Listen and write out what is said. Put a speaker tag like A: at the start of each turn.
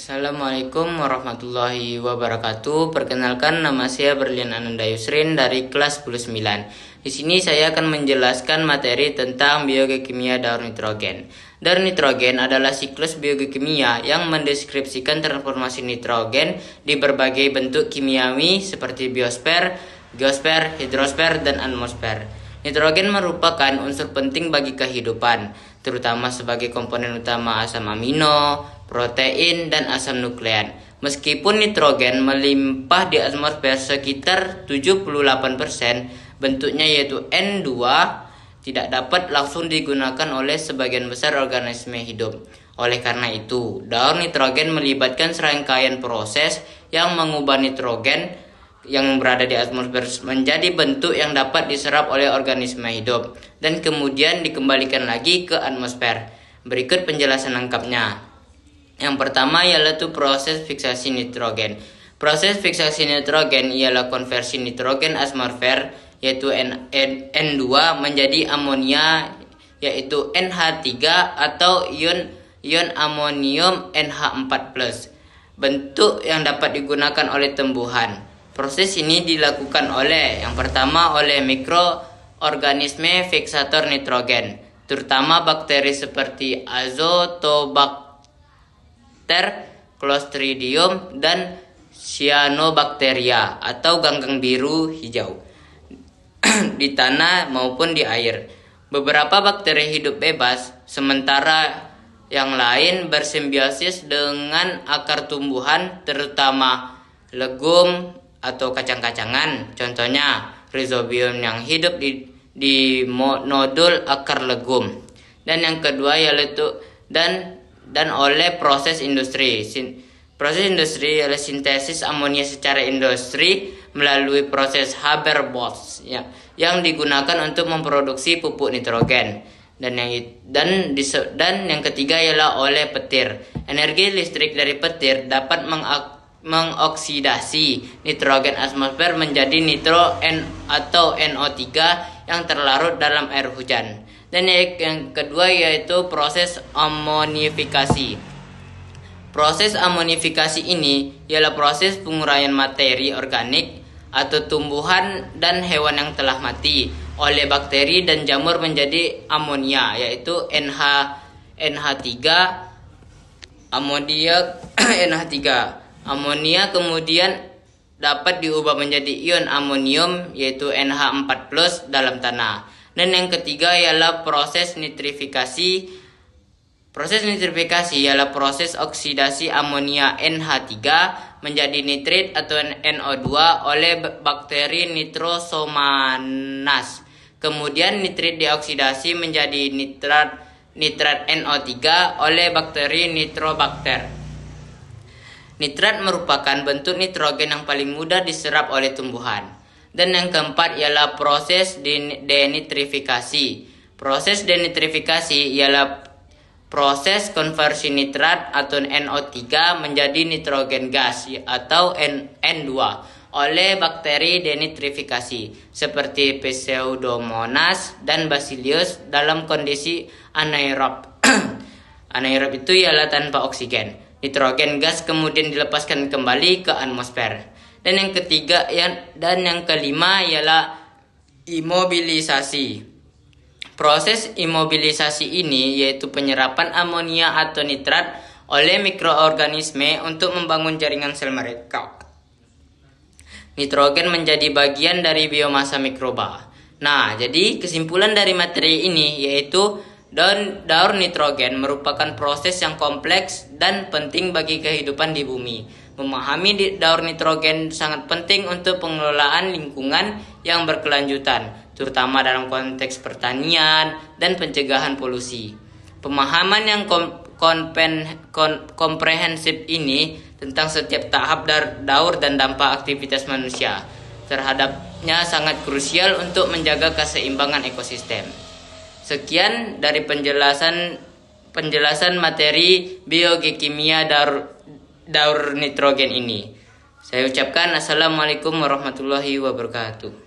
A: Assalamualaikum warahmatullahi wabarakatuh. Perkenalkan, nama saya Berlian Ananda Yusrin dari kelas 10-9. Di sini saya akan menjelaskan materi tentang biokimia daur nitrogen. Daur nitrogen adalah siklus biokimia yang mendeskripsikan transformasi nitrogen di berbagai bentuk kimiawi seperti biosfer, geosfer, hidrosfer, dan atmosfer. Nitrogen merupakan unsur penting bagi kehidupan, terutama sebagai komponen utama asam amino, protein, dan asam nukleat. Meskipun nitrogen melimpah di atmosfer sekitar 78%, bentuknya yaitu N2 tidak dapat langsung digunakan oleh sebagian besar organisme hidup. Oleh karena itu, daur nitrogen melibatkan serangkaian proses yang mengubah nitrogen yang berada di atmosfer menjadi bentuk yang dapat diserap oleh organisme hidup dan kemudian dikembalikan lagi ke atmosfer. Berikut penjelasan lengkapnya. Yang pertama yaitu proses fiksasi nitrogen. Proses fiksasi nitrogen ialah konversi nitrogen atmosfer yaitu N2 menjadi amonia yaitu NH3 atau ion amonium NH4+. Bentuk yang dapat digunakan oleh tumbuhan. Proses ini dilakukan yang pertama oleh mikroorganisme fiksator nitrogen, terutama bakteri seperti Azotobacter, Clostridium, dan Cyanobacteria atau ganggang biru hijau di tanah maupun di air. Beberapa bakteri hidup bebas, sementara yang lain bersimbiosis dengan akar tumbuhan, terutama legum atau kacang-kacangan, contohnya rhizobium yang hidup di nodul akar legum. Dan yang kedua yaitu dan oleh proses industri. Proses industri adalah sintesis amonia secara industri melalui proses Haber-Bosch yang digunakan untuk memproduksi pupuk nitrogen. Dan yang ketiga ialah oleh petir. Energi listrik dari petir dapat mengoksidasi nitrogen atmosfer menjadi nitro atau NO3 yang terlarut dalam air hujan. Dan yang kedua yaitu proses amonifikasi. Proses amonifikasi ini ialah proses penguraian materi organik atau tumbuhan dan hewan yang telah mati oleh bakteri dan jamur menjadi amonia yaitu NH3 amoniak NH3. Amonia kemudian dapat diubah menjadi ion amonium yaitu NH4+ dalam tanah. Dan yang ketiga ialah proses nitrifikasi. Proses nitrifikasi ialah proses oksidasi amonia NH3 menjadi nitrit atau NO2 oleh bakteri Nitrosomonas. Kemudian nitrit dioksidasi menjadi nitrat NO3 oleh bakteri Nitrobacter. Nitrat merupakan bentuk nitrogen yang paling mudah diserap oleh tumbuhan. Dan yang keempat ialah proses denitrifikasi. Proses denitrifikasi ialah proses konversi nitrat atau NO3 menjadi nitrogen gas atau N2 oleh bakteri denitrifikasi seperti Pseudomonas dan Bacillus dalam kondisi anaerob. Anaerob itu ialah tanpa oksigen. Nitrogen gas kemudian dilepaskan kembali ke atmosfer. Dan yang kelima ialah imobilisasi. Proses imobilisasi ini yaitu penyerapan amonia atau nitrat oleh mikroorganisme untuk membangun jaringan sel mereka. Nitrogen menjadi bagian dari biomasa mikroba. Nah, jadi kesimpulan dari materi ini yaitu daur nitrogen merupakan proses yang kompleks dan penting bagi kehidupan di bumi. Memahami daur nitrogen sangat penting untuk pengelolaan lingkungan yang berkelanjutan, terutama dalam konteks pertanian dan pencegahan polusi. Pemahaman yang komprehensif ini tentang setiap tahap daur dan dampak aktivitas manusia terhadapnya sangat krusial untuk menjaga keseimbangan ekosistem. Sekian dari penjelasan materi biokimia daur nitrogen ini. Saya ucapkan Assalamualaikum warahmatullahi wabarakatuh.